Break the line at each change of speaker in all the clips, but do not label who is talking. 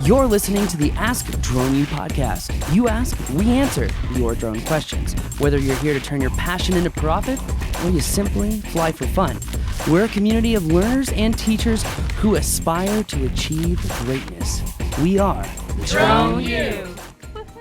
You're listening to the Ask Drone U podcast. You ask, we answer your drone questions. Whether you're here to turn your passion into profit or you simply fly for fun, we're a community of learners and teachers who aspire to achieve greatness. We are
Drone U.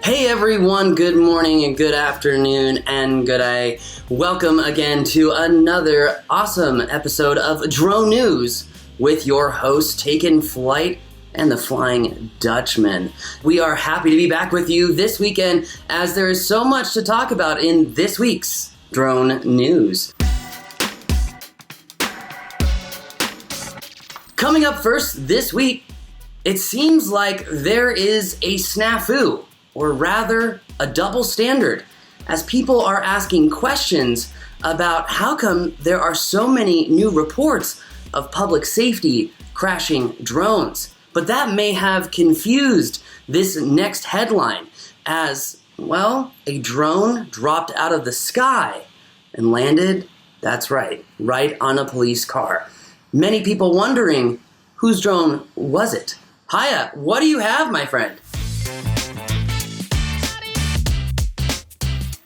Hey everyone, good morning and good afternoon and good day. Welcome again to another awesome episode of Drone News with your host, Taken Flight and the Flying Dutchman. We are happy to be back with you this weekend as there is so much to talk about in this week's Drone News. Coming up first this week, it seems like there is a snafu, or rather a double standard, as people are asking questions about how come there are so many new reports of public safety crashing drones. But that may have confused this next headline as, well, a drone dropped out of the sky and landed, that's right on a police car. Many people wondering, whose drone was it? Hiya, what do you have, my friend?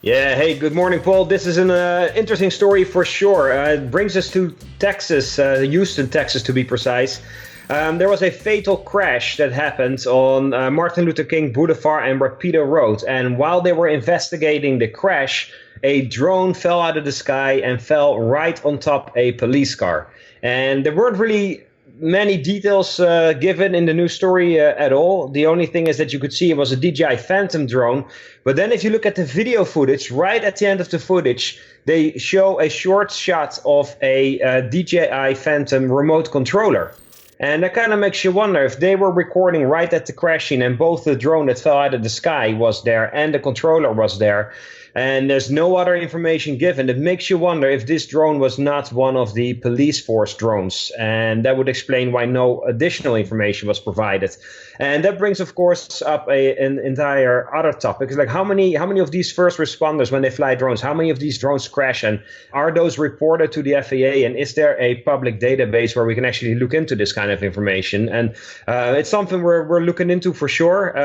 Yeah, hey, good morning, Paul. This is an interesting story for sure. It brings us to Texas, Houston, Texas to be precise. There was a fatal crash that happened on Martin Luther King Boulevard and Rapido Road. And while they were investigating the crash, a drone fell out of the sky and fell right on top a police car. And there weren't really many details given in the news story at all. The only thing is that you could see it was a DJI Phantom drone. But then if you look at the video footage, right at the end of the footage, they show a short shot of a DJI Phantom remote controller. And that kind of makes you wonder if they were recording right at the crash scene and both the drone that fell out of the sky was there and the controller was there, and there's no other information given. It makes you wonder if this drone was not one of the police force drones, and that would explain why no additional information was provided. And that brings, of course, up an entire other topic. It's like how many of these first responders, when they fly drones, how many of these drones crash, and are those reported to the FAA? And is there a public database where we can actually look into this kind of information? And it's something we're looking into for sure.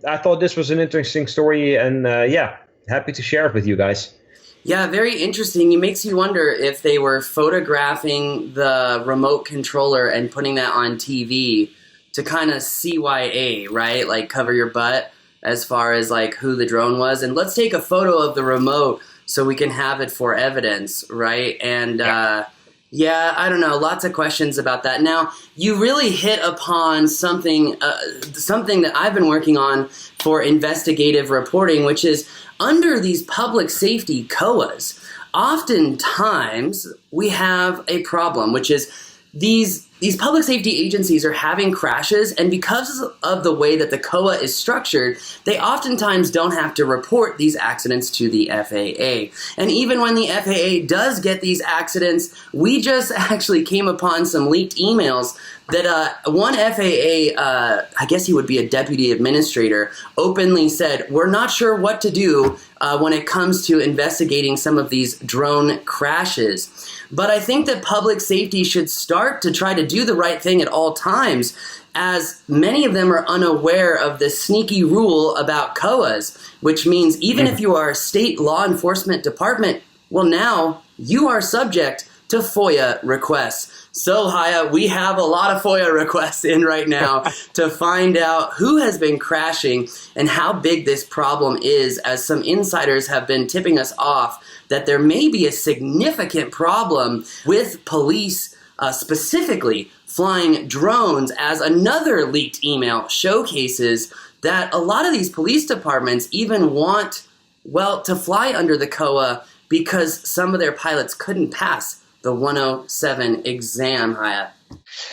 I thought this was an interesting story, and happy to share it with you guys.
Yeah, very interesting. It makes you wonder if they were photographing the remote controller and putting that on TV to kind of CYA, right? Like cover your butt as far as like who the drone was. And let's take a photo of the remote so we can have it for evidence, right? And I don't know, lots of questions about that. Now, you really hit upon something that I've been working on for investigative reporting, which is under these public safety COAs, oftentimes we have a problem, which is these public safety agencies are having crashes, and because of the way that the COA is structured, they oftentimes don't have to report these accidents to the FAA. And even when the FAA does get these accidents, we just actually came upon some leaked emails that one FAA, I guess he would be a deputy administrator, openly said, we're not sure what to do when it comes to investigating some of these drone crashes. But I think that public safety should start to try to do the right thing at all times, as many of them are unaware of this sneaky rule about COAs, which means even if you are a state law enforcement department, well, now you are subject to FOIA requests. So, Haya, we have a lot of FOIA requests in right now to find out who has been crashing and how big this problem is, as some insiders have been tipping us off that there may be a significant problem with police specifically flying drones, as another leaked email showcases that a lot of these police departments even want, well, to fly under the COA because some of their pilots couldn't pass the 107 exam, Haya.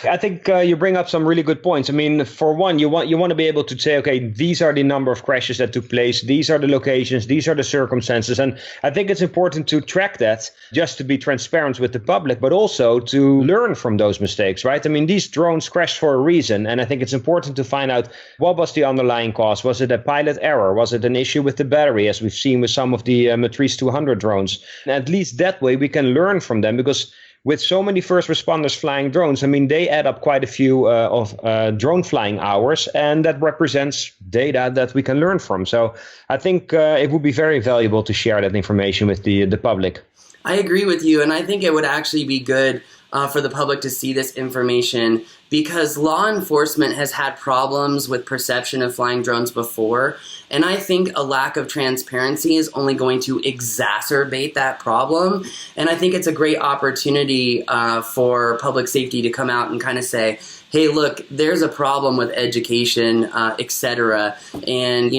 I think you bring up some really good points. I mean, for one, you want to be able to say, okay, these are the number of crashes that took place, these are the locations, these are the circumstances. And I think it's important to track that just to be transparent with the public, but also to learn from those mistakes, right? I mean, these drones crashed for a reason. And I think it's important to find out what was the underlying cause. Was it a pilot error? Was it an issue with the battery, as we've seen with some of the Matrice 200 drones? And at least that way we can learn from them, because with so many first responders flying drones, I mean, they add up quite a few of drone flying hours, and that represents data that we can learn from. So I think it would be very valuable to share that information with the public.
I agree with you, and I think it would actually be good for the public to see this information because law enforcement has had problems with perception of flying drones before, and I think a lack of transparency is only going to exacerbate that problem. And I think it's a great opportunity for public safety to come out and kind of say, hey, look, there's a problem with education, etc. And,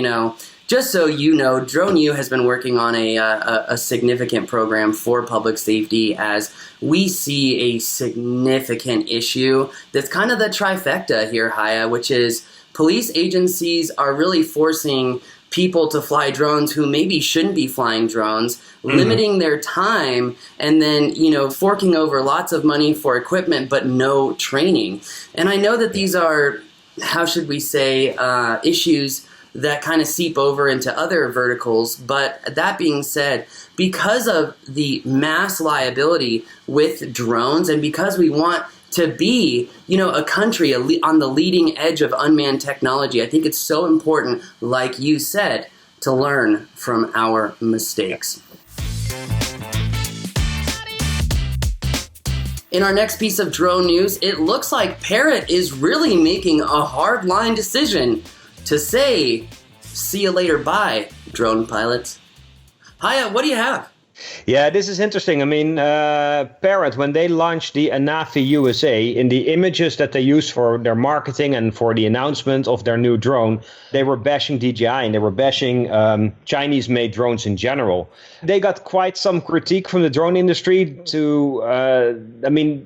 just so you know, DroneU has been working on a significant program for public safety as we see a significant issue that's kind of the trifecta here, Haya, which is police agencies are really forcing people to fly drones who maybe shouldn't be flying drones, limiting their time, and then, forking over lots of money for equipment but no training. And I know that these are, how should we say, issues that kind of seep over into other verticals. But that being said, because of the mass liability with drones and because we want to be, a country on the leading edge of unmanned technology, I think it's so important, like you said, to learn from our mistakes. In our next piece of drone news, it looks like Parrot is really making a hard-line decision to say, see you later, bye, drone pilots. Haya, what do you have?
Yeah, this is interesting. I mean, Parrot, when they launched the Anafi USA, in the images that they used for their marketing and for the announcement of their new drone, they were bashing DJI and they were bashing Chinese-made drones in general. They got quite some critique from the drone industry to,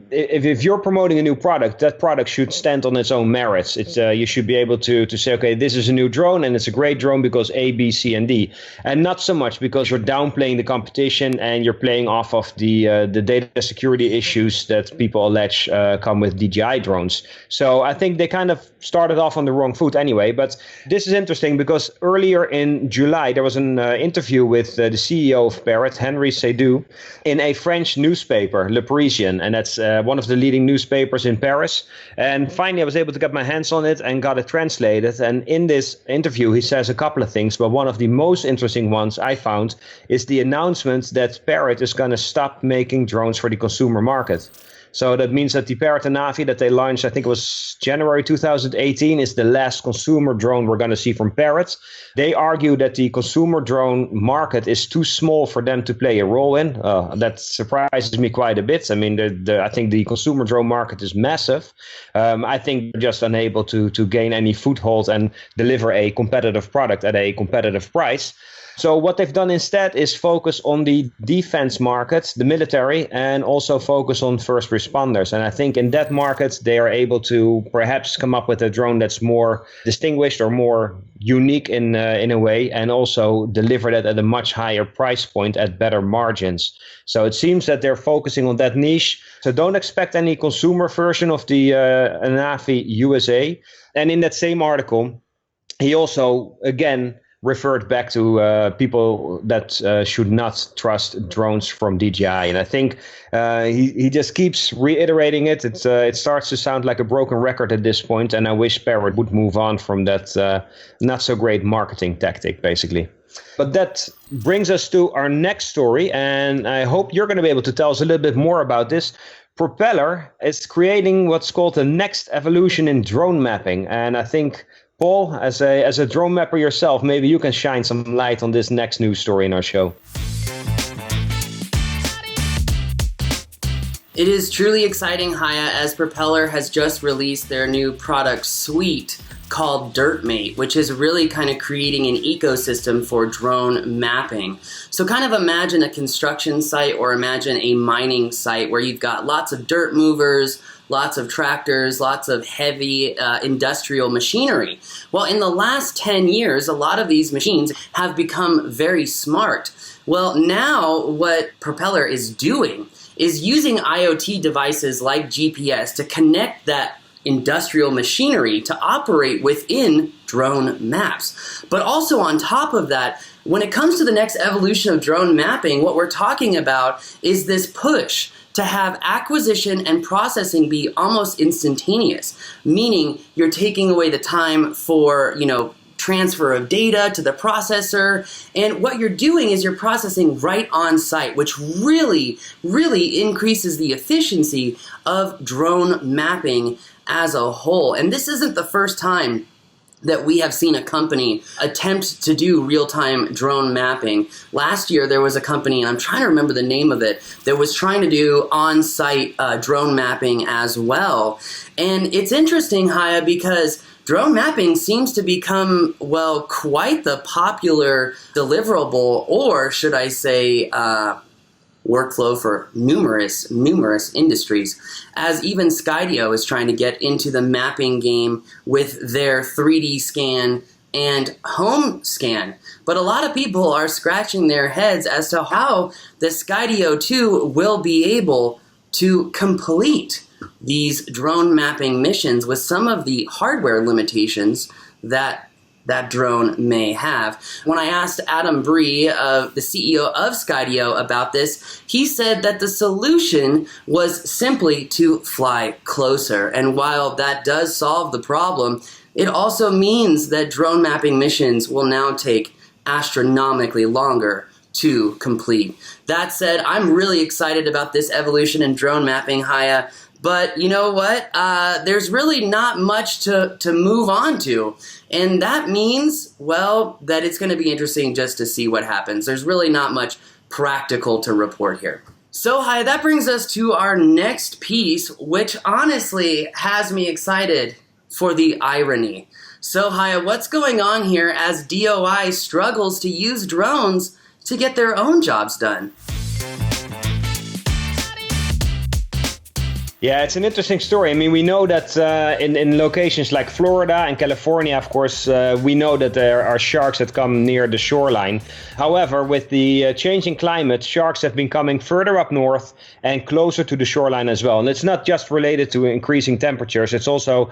if you're promoting a new product, that product should stand on its own merits. It's you should be able to say, okay, this is a new drone and it's a great drone because A, B, C, and D. And not so much because you're downplaying the competition and you're playing off of the data security issues that people allege come with DJI drones. So I think they kind of started off on the wrong foot anyway. But this is interesting because earlier in July, there was an interview with the CEO of Parrot, Henry Seydoux, in a French newspaper, Le Parisien. And that's one of the leading newspapers in Paris. And finally, I was able to get my hands on it and got it translated. And in this interview, he says a couple of things. But one of the most interesting ones I found is the announcement that Parrot is going to stop making drones for the consumer market. So that means that the Parrot Anafi that they launched, I think it was January 2018, is the last consumer drone we're going to see from Parrot. They argue that the consumer drone market is too small for them to play a role in. That surprises me quite a bit. I mean, I think the consumer drone market is massive. I think they're just unable to gain any foothold and deliver a competitive product at a competitive price. So what they've done instead is focus on the defense market, the military, and also focus on first responders. And I think in that market, they are able to perhaps come up with a drone that's more distinguished or more unique in a way, and also deliver that at a much higher price point at better margins. So it seems that they're focusing on that niche. So don't expect any consumer version of the Anafi USA. And in that same article, he also, again, referred back to people that should not trust drones from DJI. And I think he just keeps reiterating it. It starts to sound like a broken record at this point, and I wish Parrot would move on from that not so great marketing tactic, basically. But that brings us to our next story, and I hope you're going to be able to tell us a little bit more about this. Propeller is creating what's called the next evolution in drone mapping, and I think Paul, as a drone mapper yourself, maybe you can shine some light on this next news story in our show.
It is truly exciting, Haya, as Propeller has just released their new product suite called DirtMate, which is really kind of creating an ecosystem for drone mapping. So kind of imagine a construction site or imagine a mining site where you've got lots of dirt movers, lots of tractors, lots of heavy industrial machinery. Well, in the last 10 years, a lot of these machines have become very smart. Well, now what Propeller is doing is using IoT devices like GPS to connect that industrial machinery to operate within drone maps. But also on top of that, when it comes to the next evolution of drone mapping, what we're talking about is this push to have acquisition and processing be almost instantaneous, meaning you're taking away the time for, transfer of data to the processor. And what you're doing is you're processing right on site, which really, really increases the efficiency of drone mapping as a whole. And this isn't the first time that we have seen a company attempt to do real-time drone mapping. Last year, there was a company, and I'm trying to remember the name of it, that was trying to do on-site drone mapping as well. And it's interesting, Haya, because drone mapping seems to become, quite the popular deliverable, or should I say, workflow for numerous industries, as even Skydio is trying to get into the mapping game with their 3D scan and home scan. But a lot of people are scratching their heads as to how the Skydio 2 will be able to complete these drone mapping missions with some of the hardware limitations that drone may have. When I asked Adam Bree, the CEO of Skydio, about this, he said that the solution was simply to fly closer. And while that does solve the problem, it also means that drone mapping missions will now take astronomically longer to complete. That said, I'm really excited about this evolution in drone mapping, Haya. But you know what? There's really not much to move on to. And that means, that it's going to be interesting just to see what happens. There's really not much practical to report here. So, Haya, that brings us to our next piece, which honestly has me excited for the irony. So, Haya, what's going on here as DOI struggles to use drones to get their own jobs done?
Yeah, it's an interesting story. I mean, we know that in locations like Florida and California, of course, we know that there are sharks that come near the shoreline. However, with the changing climate, sharks have been coming further up north and closer to the shoreline as well. And it's not just related to increasing temperatures. It's also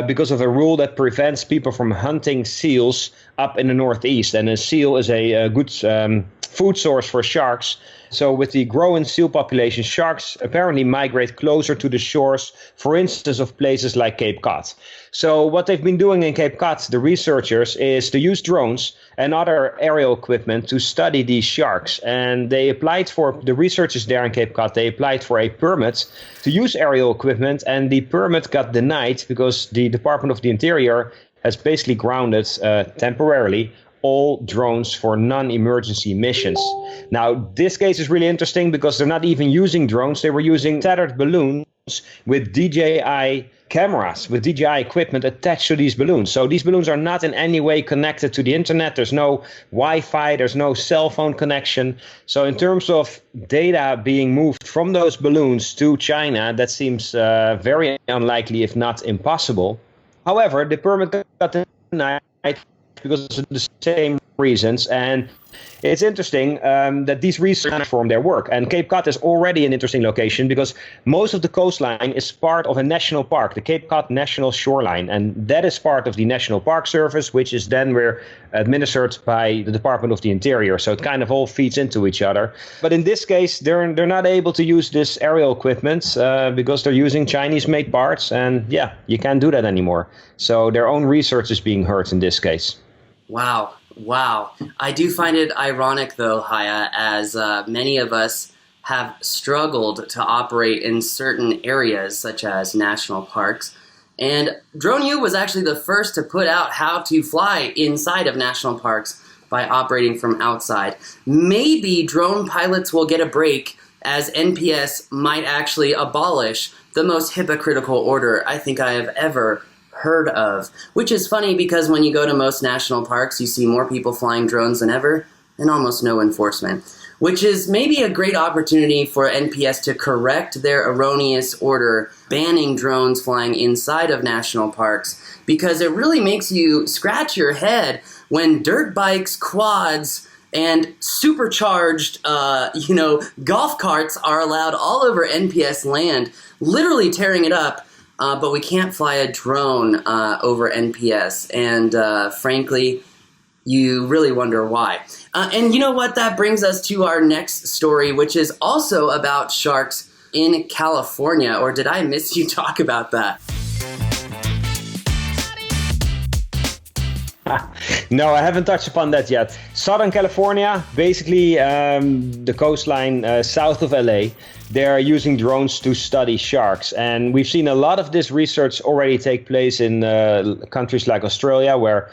because of a rule that prevents people from hunting seals up in the northeast. And a seal is a good food source for sharks. So with the growing seal population, sharks apparently migrate closer to the shores, for instance, of places like Cape Cod. So what they've been doing in Cape Cod, the researchers, is to use drones and other aerial equipment to study these sharks. And they applied for, the researchers there in Cape Cod, they applied for a permit to use aerial equipment, and the permit got denied because the Department of the Interior has basically grounded temporarily all drones for non-emergency missions. Now, this case is really interesting because they're not even using drones. They were using tethered balloons with DJI cameras, with DJI equipment attached to these balloons. So these balloons are not in any way connected to the internet. There's no Wi-Fi, there's no cell phone connection. So in terms of data being moved from those balloons to China, that seems very unlikely, if not impossible. However, the permit got denied because of the same reasons. And it's interesting that these researchers perform their work. And Cape Cod is already an interesting location because most of the coastline is part of a national park, the Cape Cod National Shoreline. And that is part of the National Park Service, which is then administered by the Department of the Interior. So it kind of all feeds into each other. But in this case, they're not able to use this aerial equipment because they're using Chinese-made parts. And yeah, you can't do that anymore. So their own research is being hurt in this case.
Wow. I do find it ironic, though, Haya, as many of us have struggled to operate in certain areas, such as national parks. And DroneU was actually the first to put out how to fly inside of national parks by operating from outside. Maybe drone pilots will get a break, as NPS might actually abolish the most hypocritical order I think I have ever heard of, which is funny because when you go to most national parks, you see more people flying drones than ever and almost no enforcement, which is maybe a great opportunity for NPS to correct their erroneous order banning drones flying inside of national parks, because it really makes you scratch your head when dirt bikes, quads, and supercharged, golf carts are allowed all over NPS land, literally tearing it up. But we can't fly a drone over NPS, and frankly, you really wonder why. And you know what? That brings us to our next story, which is also about sharks, in California, or did I miss you talk about that?
No, I haven't touched upon that yet. Southern California, basically the coastline south of LA, they're using drones to study sharks. And we've seen a lot of this research already take place in countries like Australia, where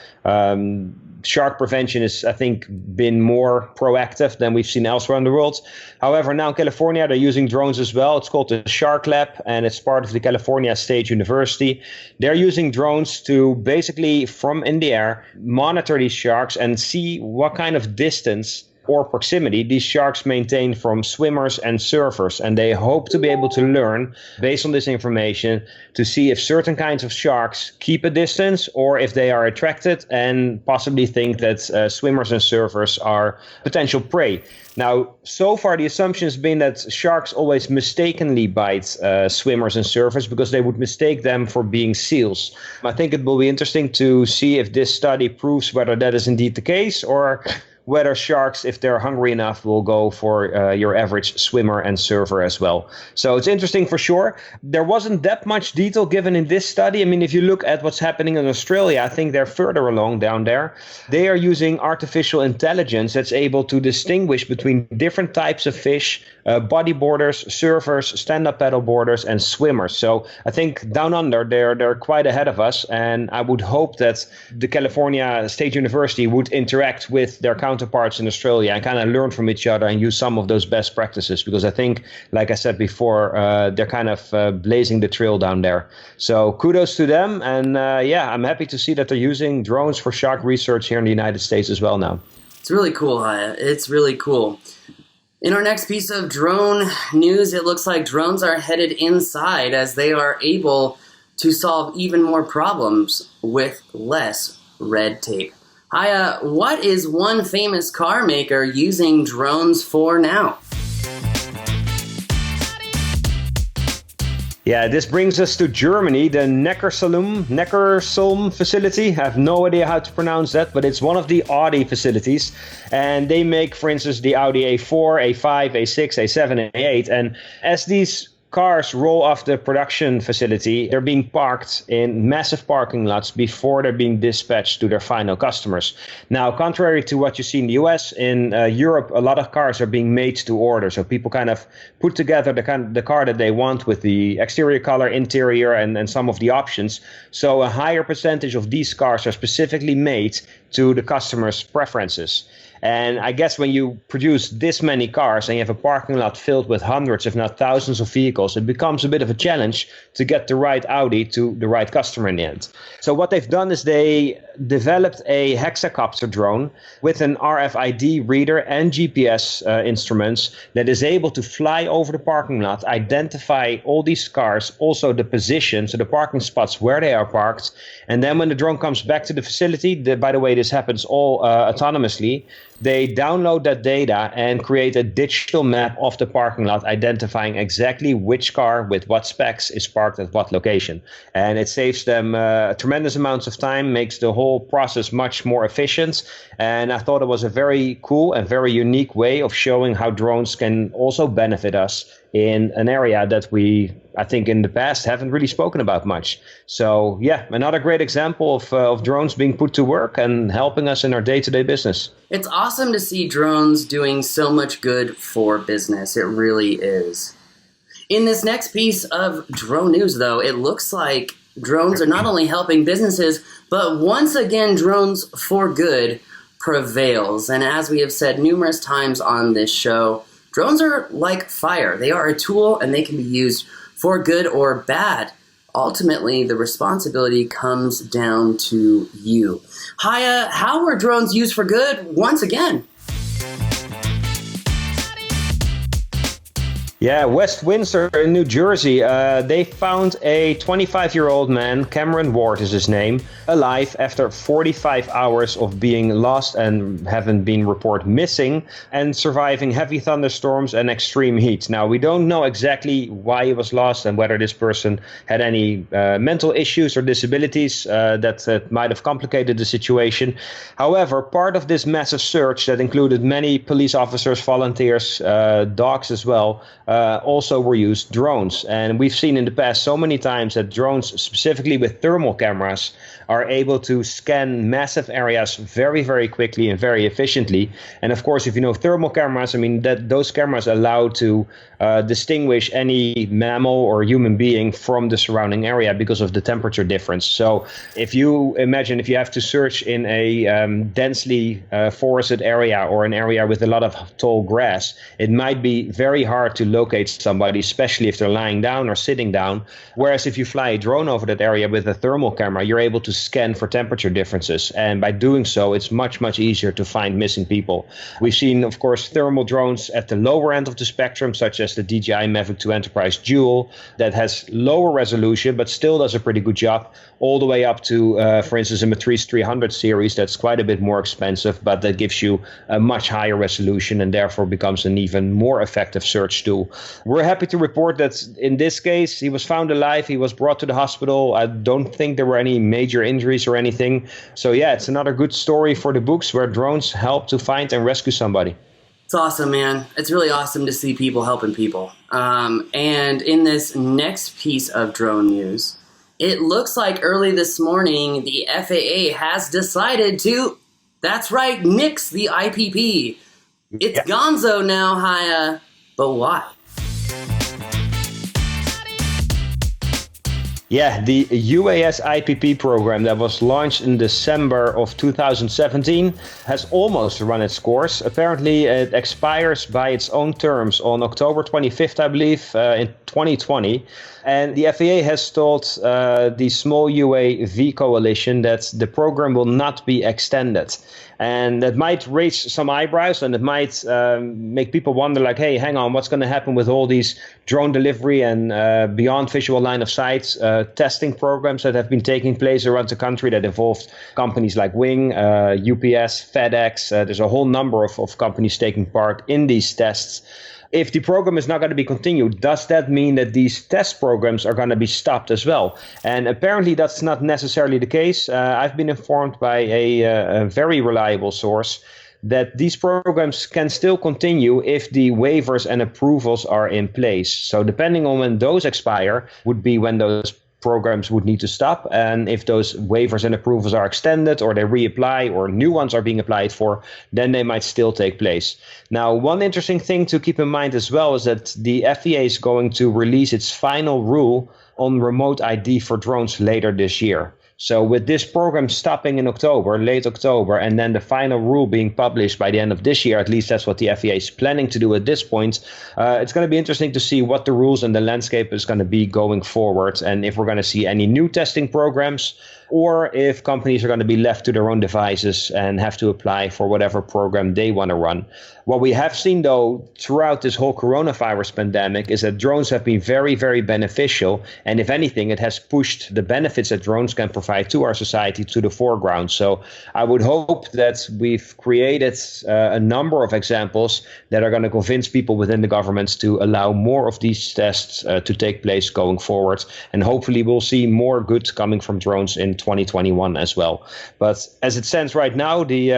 shark prevention is, I think, been more proactive than we've seen elsewhere in the world. However, now in California, they're using drones as well. It's called the Shark Lab, and it's part of the California State University. They're using drones to basically, from in the air, monitor these sharks and see what kind of distance or proximity these sharks maintain from swimmers and surfers. And they hope to be able to learn, based on this information, to see if certain kinds of sharks keep a distance or if they are attracted and possibly think that swimmers and surfers are potential prey. Now, so far, the assumption has been that sharks always mistakenly bite swimmers and surfers because they would mistake them for being seals. I think it will be interesting to see if this study proves whether that is indeed the case, or whether sharks, if they're hungry enough, will go for your average swimmer and surfer as well. So it's interesting for sure. There wasn't that much detail given in this study. I mean, if you look at what's happening in Australia, I think they're further along down there. They are using artificial intelligence that's able to distinguish between different types of fish, bodyboarders, surfers, stand-up paddle boarders, and swimmers. So I think down under, they're quite ahead of us. And I would hope that the California State University would interact with their counterparts in Australia and kind of learn from each other and use some of those best practices, because I think, like I said before, they're kind of blazing the trail down there. So kudos to them. And I'm happy to see that they're using drones for shark research here in the United States as well now.
It's really cool, Haya. It's really cool. In our next piece of drone news, it looks like drones are headed inside as they are able to solve even more problems with less red tape. Haya, what is one famous car maker using drones for now?
Yeah, this brings us to Germany, the Neckarsulm facility. I have no idea how to pronounce that, but it's one of the Audi facilities. And they make, for instance, the Audi A4, A5, A6, A7, and A8. And as these cars roll off the production facility, they're being parked in massive parking lots before they're being dispatched to their final customers. Now, contrary to what you see in the US, in Europe, a lot of cars are being made to order. So people kind of put together the car that they want with the exterior color, interior, and some of the options. So a higher percentage of these cars are specifically made to the customer's preferences. And I guess when you produce this many cars and you have a parking lot filled with hundreds, if not thousands of vehicles, it becomes a bit of a challenge to get the right Audi to the right customer in the end. So what they've done is they developed a hexacopter drone with an RFID reader and GPS instruments that is able to fly over the parking lot, identify all these cars, also the position, so the parking spots where they are parked. And then when the drone comes back to the facility, by the way, this happens all autonomously, they download that data and create a digital map of the parking lot, identifying exactly which car with what specs is parked at what location. And it saves them tremendous amounts of time, makes the whole process much more efficient. And I thought it was a very cool and very unique way of showing how drones can also benefit us in an area that we, I think, in the past haven't really spoken about much. So yeah, another great example of drones being put to work and helping us in our day-to-day business.
It's awesome to see drones doing so much good for business. It really is. In this next piece of drone news, though, it looks like drones are not only helping businesses, but once again, drones for good prevails. And as we have said numerous times on this show, drones are like fire. They are a tool and they can be used for good or bad. Ultimately, the responsibility comes down to you. Haya, how were drones used for good once again?
Yeah, West Windsor in New Jersey, they found a 25-year-old man, Cameron Ward is his name, alive after 45 hours of being lost and having been reported missing and surviving heavy thunderstorms and extreme heat. Now, we don't know exactly why he was lost and whether this person had any mental issues or disabilities that might have complicated the situation. However, part of this massive search that included many police officers, volunteers, dogs as well, also were used drones. And we've seen in the past so many times that drones, specifically with thermal cameras, are able to scan massive areas very, very quickly and very efficiently. And of course, if you know thermal cameras, I mean, that those cameras allow to distinguish any mammal or human being from the surrounding area because of the temperature difference. So if you imagine if you have to search in a densely forested area or an area with a lot of tall grass, it might be very hard to locate somebody, especially if they're lying down or sitting down. Whereas if you fly a drone over that area with a thermal camera, you're able to scan for temperature differences. And by doing so, it's much, much easier to find missing people. We've seen, of course, thermal drones at the lower end of the spectrum, such as the DJI Mavic 2 Enterprise Dual, that has lower resolution, but still does a pretty good job, all the way up to, for instance, a Matrice 300 series that's quite a bit more expensive, but that gives you a much higher resolution and therefore becomes an even more effective search tool. We're happy to report that in this case, he was found alive. He was brought to the hospital. I don't think there were any major injuries or anything. So yeah, it's another good story for the books where drones help to find and rescue somebody.
It's awesome, man. It's really awesome to see people helping people. And in this next piece of drone news, it looks like early this morning, the FAA has decided to, that's right, nix the IPP. It's gonzo now, Haya, but why?
Yeah, the UAS IPP program that was launched in December of 2017 has almost run its course. Apparently, it expires by its own terms on October 25th, I believe, in 2020. And the FAA has told the Small UAV Coalition that the program will not be extended. And that might raise some eyebrows, and it might make people wonder, like, hey, hang on, what's going to happen with all these drone delivery and beyond visual line of sight testing programs that have been taking place around the country that involved companies like Wing, UPS, FedEx. There's a whole number of companies taking part in these tests. If the program is not going to be continued, does that mean that these test programs are going to be stopped as well? And apparently that's not necessarily the case. I've been informed by a very reliable source that these programs can still continue if the waivers and approvals are in place. So depending on when those expire would be when those programs would need to stop. And if those waivers and approvals are extended or they reapply or new ones are being applied for, then they might still take place. Now, one interesting thing to keep in mind as well is that the FAA is going to release its final rule on remote ID for drones later this year. So with this program stopping in October, late October, and then the final rule being published by the end of this year, at least that's what the FAA is planning to do at this point, it's going to be interesting to see what the rules and the landscape is going to be going forward, and if we're going to see any new testing programs, or if companies are going to be left to their own devices and have to apply for whatever program they want to run. What we have seen, though, throughout this whole coronavirus pandemic is that drones have been very, very beneficial. And if anything, it has pushed the benefits that drones can provide to our society to the foreground. So I would hope that we've created a number of examples that are going to convince people within the governments to allow more of these tests to take place going forward. And hopefully we'll see more good coming from drones in 2021 as well. But as it stands right now, the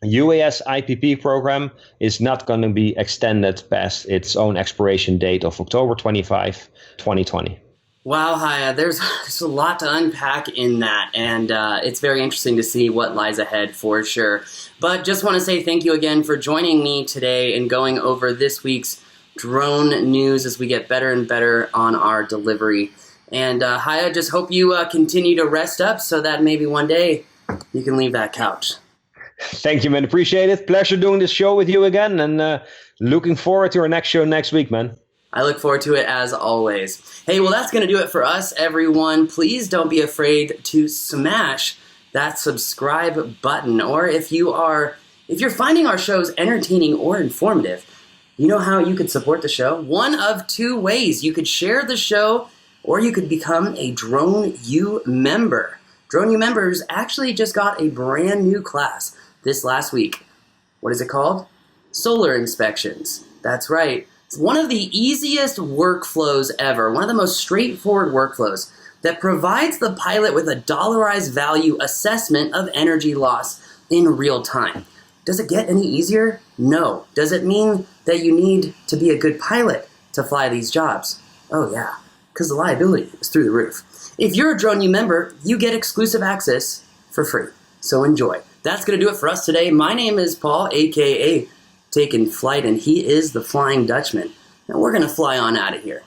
UAS IPP program is not going to be extended past its own expiration date of October 25, 2020.
Wow, Haya, there's a lot to unpack in that, and it's very interesting to see what lies ahead for sure. But just want to say thank you again for joining me today and going over this week's drone news as we get better and better on our delivery. And Haya, just hope you continue to rest up so that maybe one day you can leave that couch.
Thank you, man. Appreciate it. Pleasure doing this show with you again, and looking forward to our next show next week, man.
I look forward to it as always. Hey, well, that's going to do it for us, everyone. Please don't be afraid to smash that subscribe button. Or if you're finding our shows entertaining or informative, you know how you could support the show? One of two ways. You could share the show, or you could become a Drone U member. Drone U members actually just got a brand new class this last week. What is it called? Solar inspections. That's right. It's one of the easiest workflows ever, one of the most straightforward workflows that provides the pilot with a dollarized value assessment of energy loss in real time. Does it get any easier? No. Does it mean that you need to be a good pilot? to fly these jobs? Oh yeah, because the liability is through the roof. If you're a Drone U member, you get exclusive access for free. So enjoy. That's going to do it for us today. My name is Paul, a.k.a. Taking Flight, and he is the Flying Dutchman. And we're going to fly on out of here.